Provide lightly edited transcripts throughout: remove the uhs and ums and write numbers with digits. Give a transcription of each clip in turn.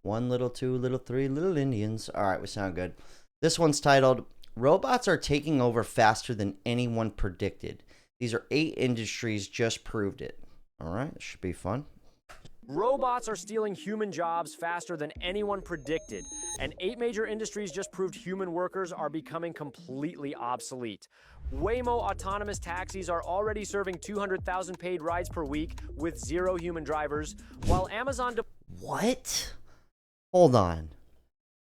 One little, two little, three little Indians. All right, we sound good. This one's titled, Robots Are Taking Over Faster Than Anyone Predicted. These are 8 industries just proved it. All right, this should be fun. Robots are stealing human jobs faster than anyone predicted, and 8 major industries just proved human workers are becoming completely obsolete. Waymo autonomous taxis are already serving 200,000 paid rides per week with 0 human drivers, while Amazon... What? Hold on.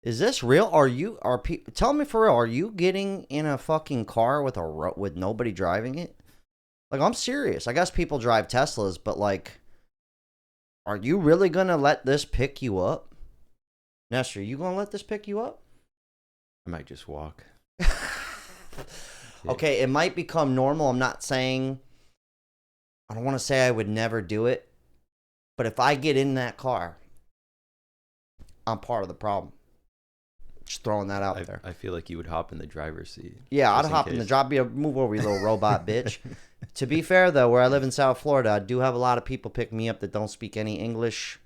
Is this real? Tell me for real, are you getting in a fucking car with with nobody driving it? Like, I'm serious. I guess people drive Teslas, but like, are you really gonna let this pick you up? Nestor, you gonna let this pick you up? I might just walk. Okay, it might become normal. I'm not saying, I don't want to say I would never do it, but if I get in that car, I'm part of the problem. Just throwing that out there. I feel like you would hop in the driver's seat. Yeah, I'd hop in the drop. Move over, you little robot bitch. To be fair, though, where I live in South Florida, I do have a lot of people pick me up that don't speak any English,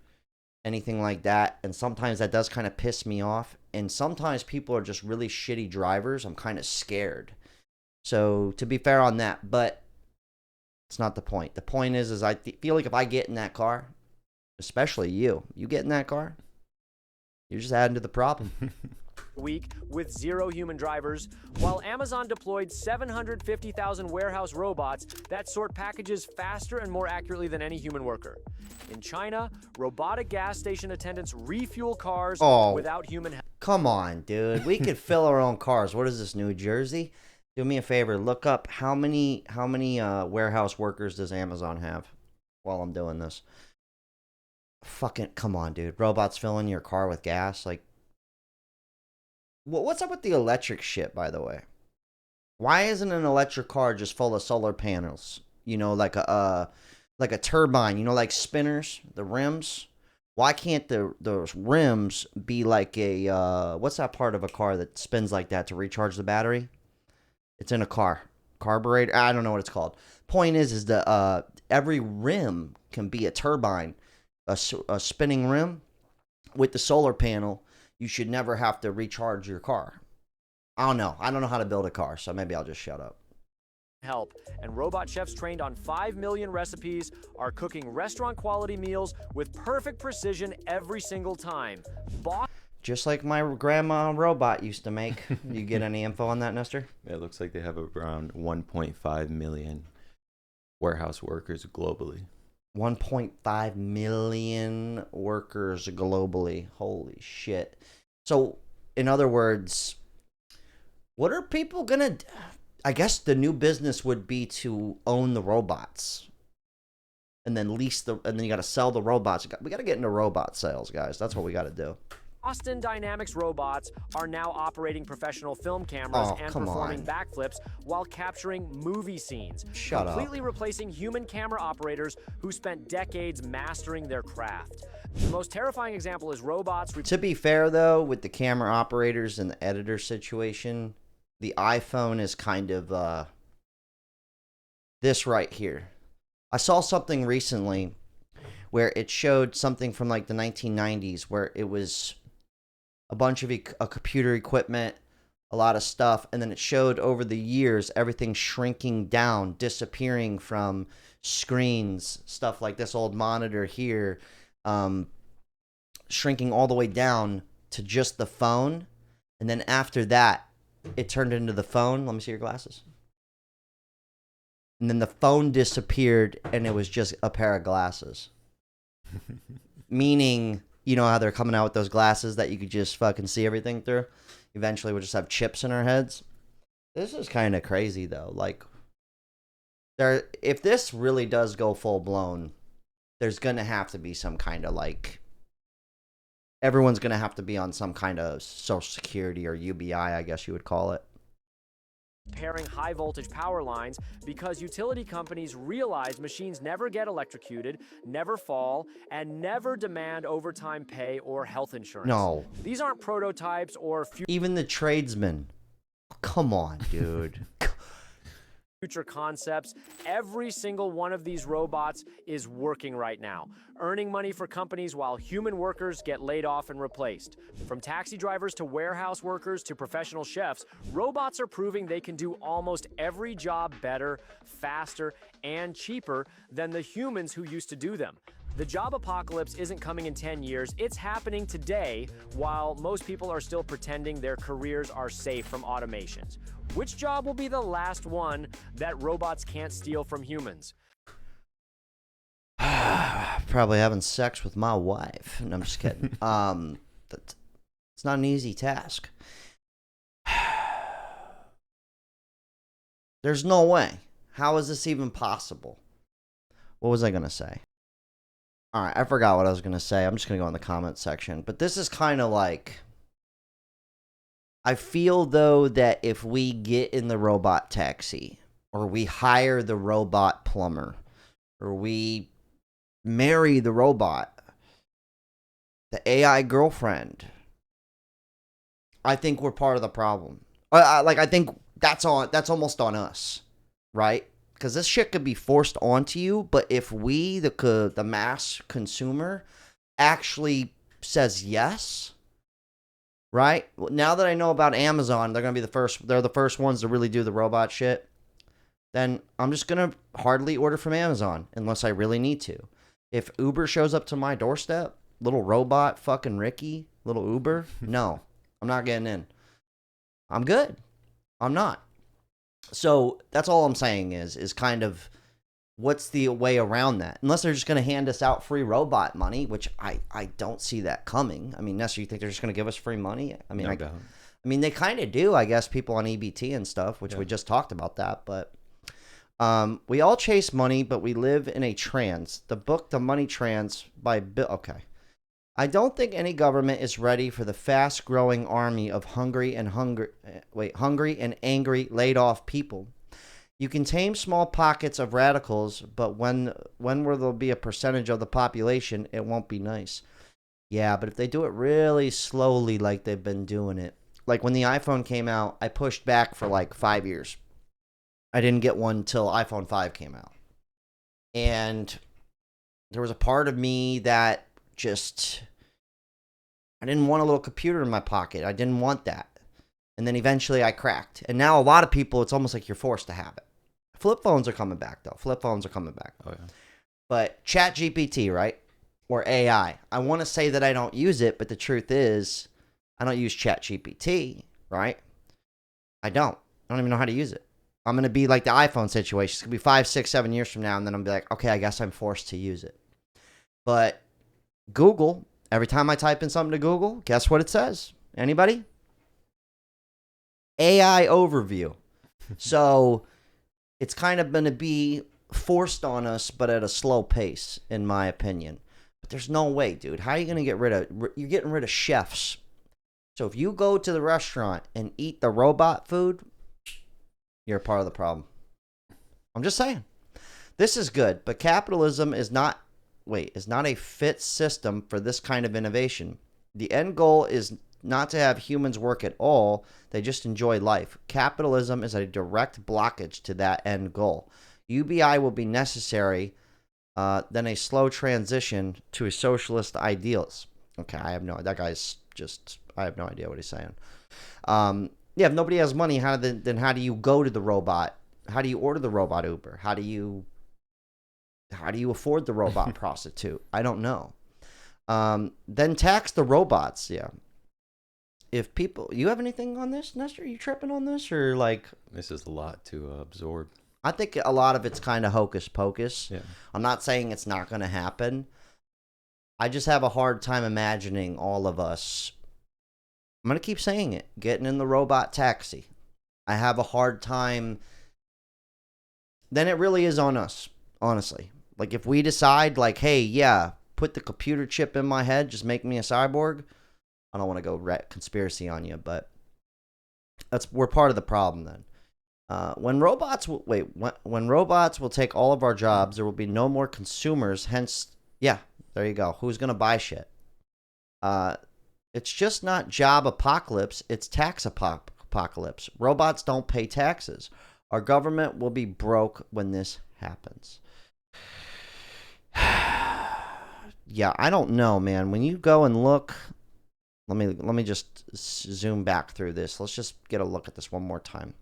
anything like that. And sometimes that does kind of piss me off. And sometimes people are just really shitty drivers. I'm kind of scared. So, to be fair on that, but it's not the point. The point is I feel like if I get in that car, especially you get in that car, you're just adding to the problem. Week with 0 human drivers, while Amazon deployed 750,000 warehouse robots that sort packages faster and more accurately than any human worker. In China, robotic gas station attendants refuel cars without human help. Come on, dude. We could fill our own cars. What is this, New Jersey? Do me a favor. Look up how many warehouse workers does Amazon have while I'm doing this. Fucking come on, dude. Robots filling your car with gas, like. What's up with the electric shit, by the way? Why isn't an electric car just full of solar panels? You know, like a turbine, you know, like spinners, the rims? Why can't those rims be like a, what's that part of a car that spins like that to recharge the battery? It's in a car. Carburetor? I don't know what it's called. Point is that every rim can be a turbine, a spinning rim with the solar panel. You should never have to recharge your car. I don't know. I don't know how to build a car, so maybe I'll just shut up. Help, and robot chefs trained on 5 million recipes are cooking restaurant quality meals with perfect precision every single time. Just like my grandma robot used to make. You get any info on that, Nestor? Yeah, it looks like they have around 1.5 million warehouse workers globally. 1.5 million workers globally. Holy shit. So, in other words, what are people gonna do? I guess the new business would be to own the robots. And then and then you gotta sell the robots. We gotta get into robot sales, guys. That's what we gotta do. Boston Dynamics robots are now operating professional film cameras and performing backflips while capturing movie scenes. Shut completely replacing human camera operators who spent decades mastering their craft. The most terrifying example is robots... To be fair, though, with the camera operators and the editor situation, the iPhone is kind of this right here. I saw something recently where it showed something from like the 1990s where it was a bunch of computer equipment, a lot of stuff, and then it showed over the years everything shrinking down, disappearing from screens, stuff like this old monitor here, shrinking all the way down to just the phone, and then after that, it turned into the phone. Let me see your glasses. And then the phone disappeared, and it was just a pair of glasses. Meaning, you know how they're coming out with those glasses that you could just fucking see everything through? Eventually we'll just have chips in our heads. This is kind of crazy, though. Like, if this really does go full blown, there's going to have to be some kind of, like, everyone's going to have to be on some kind of Social Security or UBI, I guess you would call it. Repairing high voltage power lines because utility companies realize machines never get electrocuted, never fall, and never demand overtime pay or health insurance. No. These aren't prototypes or even the tradesmen. Come on, dude. future concepts. Every single one of these robots is working right now, earning money for companies while human workers get laid off and replaced. From taxi drivers to warehouse workers to professional chefs, robots are proving they can do almost every job better, faster, and cheaper than the humans who used to do them. The job apocalypse isn't coming in 10 years, it's happening today, while most people are still pretending their careers are safe from automations. Which job will be the last one that robots can't steal from humans? Probably having sex with my wife. No, I'm just kidding. It's not an easy task. There's no way. How is this even possible? What was I going to say? All right, I forgot what I was going to say. I'm just going to go in the comment section. But this is kind of like, I feel, though, that if we get in the robot taxi, or we hire the robot plumber, or we marry the robot, the AI girlfriend, I think we're part of the problem. I think that's almost on us, right? Because this shit could be forced onto you, but if we, the mass consumer, actually says yes, right? Now that I know about Amazon, they're the first ones to really do the robot shit, then I'm just going to hardly order from Amazon unless I really need to. If Uber shows up to my doorstep, little robot fucking Ricky, little Uber, no, I'm not getting in. I'm good. I'm not. So that's all I'm saying is kind of what's the way around that? Unless they're just going to hand us out free robot money, which I don't see that coming. I mean, Nestor, you think they're just going to give us free money? I mean, I mean, they kind of do, I guess, people on EBT and stuff, which we just talked about that. But we all chase money, but we live in a trance. The book, The Money Trance by Bill. Okay. I don't think any government is ready for the fast-growing army of hungry and angry laid-off people. You can tame small pockets of radicals, but when will there be a percentage of the population, it won't be nice. Yeah, but if they do it really slowly like they've been doing it. Like when the iPhone came out, I pushed back for like 5 years. I didn't get one till iPhone 5 came out. And there was a part of me that just, I didn't want a little computer in my pocket. I didn't want that. And then eventually I cracked. And now a lot of people, it's almost like you're forced to have it. Flip phones are coming back, though. Flip phones are coming back. Oh, yeah. But ChatGPT, right? Or AI. I want to say that I don't use it, but the truth is, I don't use ChatGPT, right? I don't even know how to use it. I'm going to be like the iPhone situation. It's going to be 5, 6, 7 years from now, and then I'm going to be like, okay, I guess I'm forced to use it. But Google, every time I type in something to Google, guess what it says? Anybody? AI overview. So it's kind of going to be forced on us, but at a slow pace, in my opinion. But there's no way, dude. How are you going to get rid of, you're getting rid of chefs. So if you go to the restaurant and eat the robot food, you're a part of the problem. I'm just saying. This is good, but capitalism is not a fit system for this kind of innovation. The end goal is not to have humans work at all. They just enjoy life. Capitalism is a direct blockage to that end goal. UBI will be necessary, then a slow transition to a socialist ideals. Okay, I have no idea what he's saying. Yeah, if nobody has money, then how do you go to the robot? How do you order the robot Uber? How do you afford the robot prostitute? I don't know. Then tax the robots. Yeah. If people, you have anything on this, Nestor? Are you tripping on this, or like? This is a lot to absorb. I think a lot of it's kind of hocus pocus. Yeah. I'm not saying it's not going to happen. I just have a hard time imagining all of us. I'm going to keep saying it. Getting in the robot taxi. I have a hard time. Then it really is on us, honestly. Like if we decide like, hey, yeah, put the computer chip in my head, just make me a cyborg. I don't want to go conspiracy on you, but we're part of the problem then. When robots will take all of our jobs, there will be no more consumers. Hence, yeah, there you go. Who's going to buy shit? It's just not job apocalypse. It's tax apocalypse. Robots don't pay taxes. Our government will be broke when this happens. Yeah, I don't know, man. When you go and look, let me just zoom back through this. Let's just get a look at this one more time.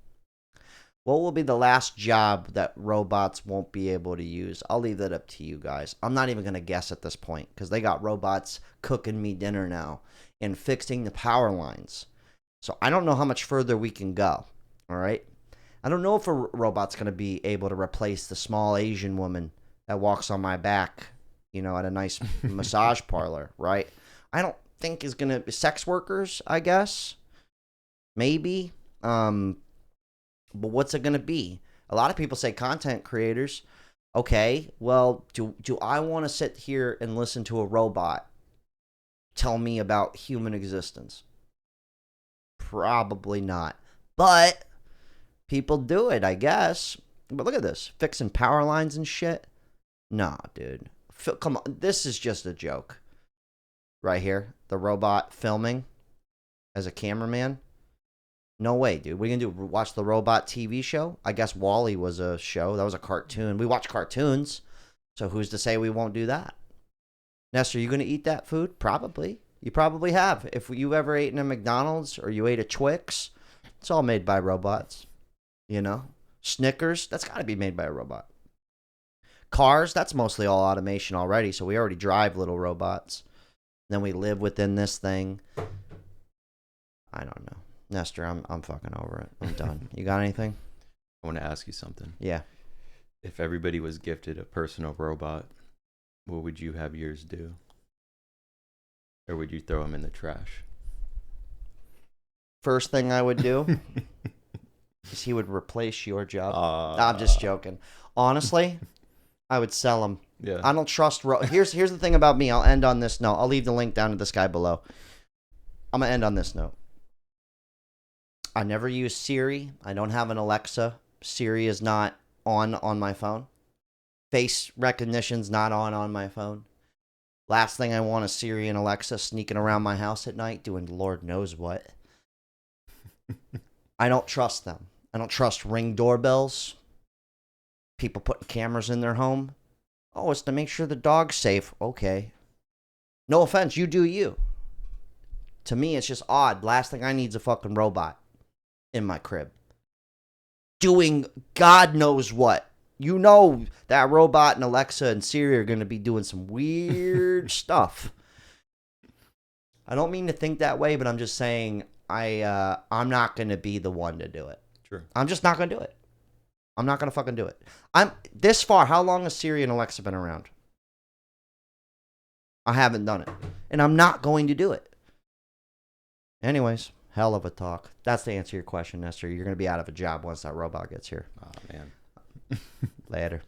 What will be the last job that robots won't be able to use? I'll leave that up to you guys. I'm not even going to guess at this point because they got robots cooking me dinner now and fixing the power lines. So I don't know how much further we can go. All right. I don't know if a robot's going to be able to replace the small Asian woman that walks on my back, at a nice massage parlor, right? I don't think is going to be sex workers, I guess. Maybe. But what's it going to be? A lot of people say content creators. Okay, well, do I want to sit here and listen to a robot tell me about human existence? Probably not. But people do it, I guess. But look at this. Fixing power lines and shit. Nah, dude. Come on. This is just a joke. Right here. The robot filming as a cameraman. No way, dude. What are you going to do? Watch the robot TV show? I guess WALL-E was a show. That was a cartoon. We watch cartoons. So who's to say we won't do that? Nestor, are you going to eat that food? Probably. You probably have. If you ever ate in a McDonald's or you ate a Twix, it's all made by robots. Snickers, that's got to be made by a robot. Cars, that's mostly all automation already. So we already drive little robots. Then we live within this thing. I don't know. Nestor, I'm fucking over it. I'm done. You got anything? I want to ask you something. Yeah. If everybody was gifted a personal robot, what would you have yours do? Or would you throw them in the trash? First thing I would do is he would replace your job. I'm just joking. Honestly, I would sell him. Yeah. I don't trust. Here's the thing about me. I'll end on this note. I'll leave the link down to this guy below. I'm gonna end on this note. I never use Siri. I don't have an Alexa. Siri is not on my phone. Face recognition's not on my phone. Last thing I want is Siri and Alexa sneaking around my house at night doing Lord knows what. I don't trust them. I don't trust Ring doorbells. People putting cameras in their home. Oh, it's to make sure the dog's safe. Okay. No offense, you do you. To me, it's just odd. Last thing I need is a fucking robot in my crib doing God knows what. That robot and Alexa and Siri are going to be doing some weird stuff. I don't mean to think that way, but I'm just saying I'm not going to be the one to do it. True. I'm just not going to do it. I'm not going to fucking do it. I'm this far. How long has Siri and Alexa been around? I haven't done it. And I'm not going to do it. Anyways, hell of a talk. That's to answer your question, Nestor. You're going to be out of a job once that robot gets here. Oh, man. Later.